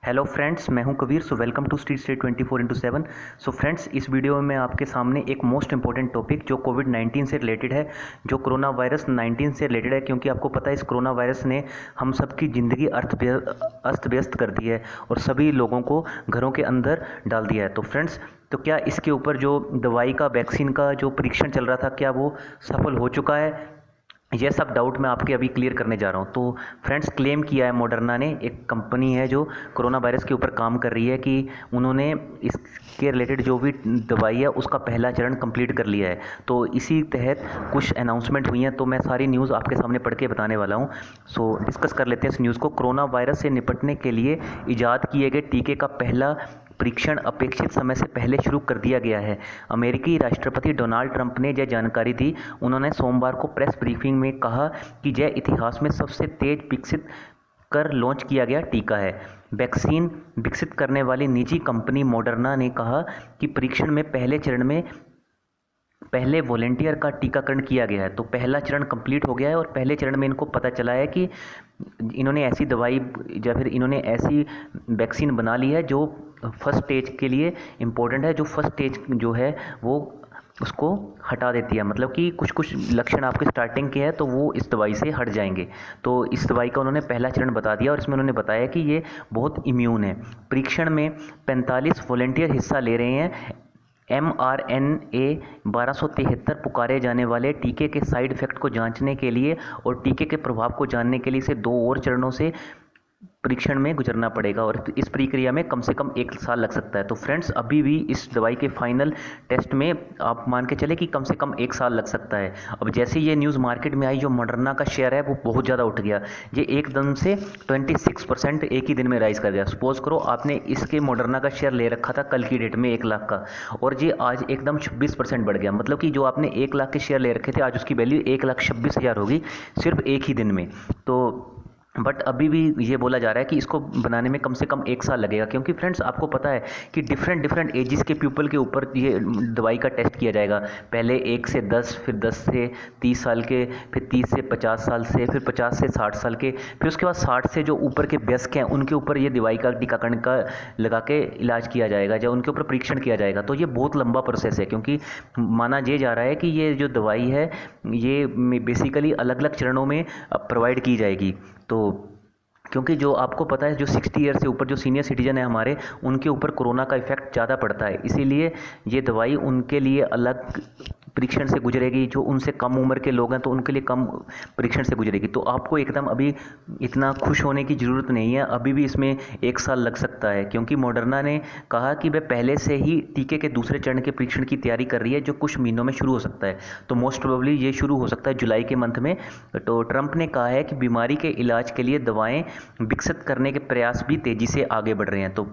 Hello friends, मैं हूं Kabir. So welcome to street state 24/7। So friends, इस वीडियो में मैं आपके सामने एक मोस्ट इंपॉर्टेंट टॉपिक जो कोविड-19 से रिलेटेड है, जो कोरोना वायरस 19 से रिलेटेड है, क्योंकि आपको पता है इस कोरोना वायरस ने हम सबकी ज़िंदगी अस्त व्यस्त कर दी है और सभी लोगों को घरों के अंदर डाल दिया है। तो फ्रेंड्स, तो क्या इसके ऊपर जो दवाई का, वैक्सीन का जो परीक्षण चल रहा था, क्या वो सफल हो चुका है? ये सब डाउट मैं आपके अभी क्लियर करने जा रहा हूँ। तो फ्रेंड्स, क्लेम किया है मॉडर्ना ने, एक कंपनी है जो कोरोना वायरस के ऊपर काम कर रही है, कि उन्होंने इसके रिलेटेड जो भी दवाई है उसका पहला चरण कंप्लीट कर लिया है। तो इसी तहत कुछ अनाउंसमेंट हुई हैं, तो मैं सारी न्यूज़ आपके सामने पढ़ के बताने वाला हूँ। सो डिस्कस कर लेते हैं इस न्यूज़ को। कोरोना वायरस से निपटने के लिए ईजाद किए गए टीके का पहला परीक्षण अपेक्षित समय से पहले शुरू कर दिया गया है। अमेरिकी राष्ट्रपति डोनाल्ड ट्रंप ने यह जानकारी दी। उन्होंने सोमवार को प्रेस ब्रीफिंग में कहा कि यह इतिहास में सबसे तेज विकसित कर लॉन्च किया गया टीका है। वैक्सीन विकसित करने वाली निजी कंपनी मॉडर्ना ने कहा कि परीक्षण में पहले चरण में पहले वॉलेंटियर का टीकाकरण किया गया है। तो पहला चरण कंप्लीट हो गया है और पहले चरण में इनको पता चला है कि इन्होंने ऐसी दवाई या फिर इन्होंने ऐसी वैक्सीन बना ली है जो फर्स्ट स्टेज के लिए इम्पोर्टेंट है, जो फर्स्ट स्टेज जो है वो उसको हटा देती है। मतलब कि कुछ कुछ लक्षण आपके स्टार्टिंग के हैं तो वो इस दवाई से हट जाएंगे। तो इस दवाई का उन्होंने पहला चरण बता दिया और इसमें उन्होंने बताया कि ये बहुत इम्यून है। परीक्षण में 45 वॉलेंटियर हिस्सा ले रहे हैं। mRNA 1273 पुकारे जाने वाले टीके के साइड इफ़ेक्ट को जांचने के लिए और टीके के प्रभाव को जानने के लिए इसे 2 और चरणों से परीक्षण में गुजरना पड़ेगा और इस प्रक्रिया में कम से कम 1 साल लग सकता है। तो फ्रेंड्स, अभी भी इस दवाई के फाइनल टेस्ट में आप मान के चले कि कम से कम 1 साल लग सकता है। अब जैसे ये न्यूज़ मार्केट में आई, जो मॉडर्ना का शेयर है वो बहुत ज़्यादा उठ गया। ये एकदम से 26% एक ही दिन में राइज कर गया। सपोज करो आपने इसके मॉडर्ना का शेयर ले रखा था कल की डेट में 1 लाख का, और ये आज एकदम 26% बढ़ गया। मतलब कि जो आपने 1 लाख के शेयर ले रखे थे, आज उसकी वैल्यू 1,26,000 होगी सिर्फ एक ही दिन में। तो बट अभी भी ये बोला जा रहा है कि इसको बनाने में कम से कम 1 साल लगेगा, क्योंकि फ्रेंड्स आपको पता है कि डिफरेंट एजेस के पीपल के ऊपर ये दवाई का टेस्ट किया जाएगा। पहले 1 से 10, फिर 10 से 30 साल के, फिर 30 से 50 साल से, फिर 50 से 60 साल के, फिर उसके बाद 60 से जो ऊपर के वयस्क हैं उनके ऊपर ये दवाई का टीकाकरण का लगा के इलाज किया जाएगा, या उनके ऊपर परीक्षण किया जाएगा। तो ये बहुत लंबा प्रोसेस है, क्योंकि माना ये जा रहा है कि ये जो दवाई है ये बेसिकली अलग अलग चरणों में प्रोवाइड की जाएगी। तो क्योंकि जो आपको पता है, जो 60 ईयर से ऊपर जो सीनियर सिटीजन है हमारे, उनके ऊपर कोरोना का इफेक्ट ज़्यादा पड़ता है, इसीलिए ये दवाई उनके लिए अलग परीक्षण से गुजरेगी। जो उनसे कम उम्र के लोग हैं तो उनके लिए कम परीक्षण से गुजरेगी। तो आपको एकदम अभी इतना खुश होने की ज़रूरत नहीं है, अभी भी इसमें 1 साल लग सकता है, क्योंकि मॉडर्ना ने कहा कि वह पहले से ही टीके के दूसरे चरण के परीक्षण की तैयारी कर रही है, जो कुछ महीनों में शुरू हो सकता है। तो मोस्ट प्रोबेबली ये शुरू हो सकता है जुलाई के मंथ में। तो ट्रंप ने कहा है कि बीमारी के इलाज के लिए दवाएं विकसित करने के प्रयास भी तेज़ी से आगे बढ़ रहे हैं। तो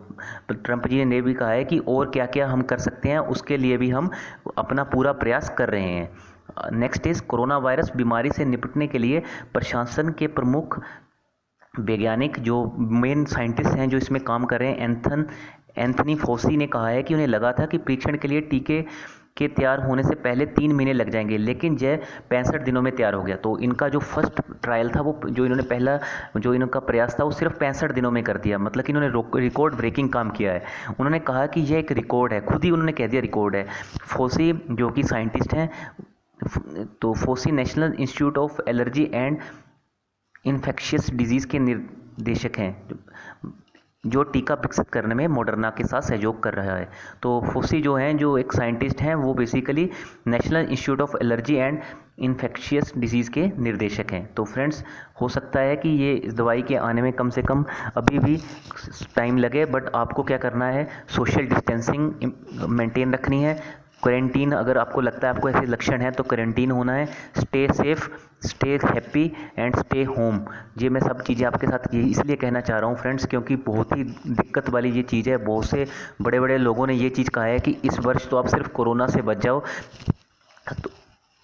ट्रंप जी ने भी कहा है कि और क्या क्या हम कर सकते हैं, उसके लिए भी हम अपना पूरा प्रयास कर रहे हैं। नेक्स्ट इज कोरोना वायरस बीमारी से निपटने के लिए प्रशासन के प्रमुख वैज्ञानिक, जो मेन साइंटिस्ट हैं जो इसमें काम कर रहे हैं, एंथनी फॉसी ने कहा है कि उन्हें लगा था कि परीक्षण के लिए टीके के तैयार होने से पहले 3 महीने लग जाएंगे, लेकिन यह 65 दिनों में तैयार हो गया। तो इनका जो फर्स्ट ट्रायल था, वो जो इन्होंने पहला जो इनका प्रयास था, वो सिर्फ 65 दिनों में कर दिया। मतलब कि इन्होंने रिकॉर्ड ब्रेकिंग काम किया है। उन्होंने कहा कि यह एक रिकॉर्ड है, खुद ही उन्होंने कह दिया रिकॉर्ड है। फोसी जो कि साइंटिस्ट हैं, तो foci national institute of allergy and infectious disease के निर्देशक हैं, जो टीका विकसित करने में मॉडर्ना के साथ सहयोग कर रहा है। तो फोसी जो हैं, जो एक साइंटिस्ट हैं, वो basically national institute of allergy and infectious disease के निर्देशक हैं। तो फ्रेंड्स, हो सकता है कि ये इस दवाई के आने में कम से कम अभी भी टाइम लगे, बट आपको क्या करना है, सोशल डिस्टेंसिंग मेंटेन रखनी है। क्वारंटीन, अगर आपको लगता है आपको ऐसे लक्षण हैं तो क्वारंटीन होना है। Stay safe, stay happy and stay home. ये मैं सब चीज़ें आपके साथ ये इसलिए कहना चाह रहा हूँ फ्रेंड्स, क्योंकि बहुत ही दिक्कत वाली ये चीज़ है। बहुत से बड़े बड़े लोगों ने ये चीज़ कहा है कि इस वर्ष तो आप सिर्फ कोरोना से बच जाओ। तो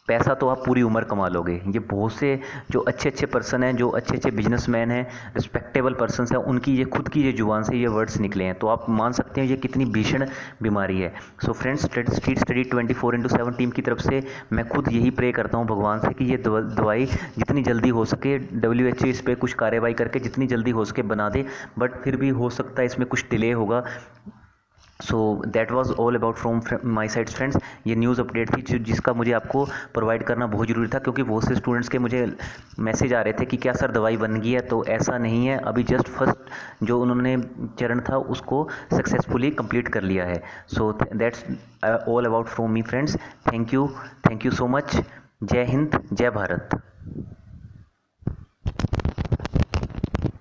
पैसा तो आप पूरी उम्र कमा लोगे। ये बहुत से जो अच्छे अच्छे पर्सन हैं, जो अच्छे अच्छे बिजनेसमैन हैं, रिस्पेक्टेबल पर्सन्स हैं, उनकी ये खुद की ये जुबान से ये वर्ड्स निकले हैं। तो आप मान सकते हैं ये कितनी भीषण बीमारी है। So friends, street study 24/7 team की तरफ से मैं खुद यही प्रे करता हूँ भगवान से कि ये दवाई जितनी जल्दी हो सके WHO इस पर कुछ कार्रवाई करके जितनी जल्दी हो सके बना दे, बट फिर भी हो सकता है इसमें कुछ डिले होगा। So that was all about from my side friends. ये न्यूज़ अपडेट थी जिसका मुझे आपको प्रोवाइड करना बहुत ज़रूरी था, क्योंकि बहुत से स्टूडेंट्स के मुझे मैसेज आ रहे थे कि क्या सर दवाई बन गई है। तो ऐसा नहीं है, अभी जस्ट फर्स्ट जो उन्होंने चरण था उसको सक्सेसफुली कंप्लीट कर लिया है। So that's all about from me friends. Thank you so much. जय हिंद, जय भारत।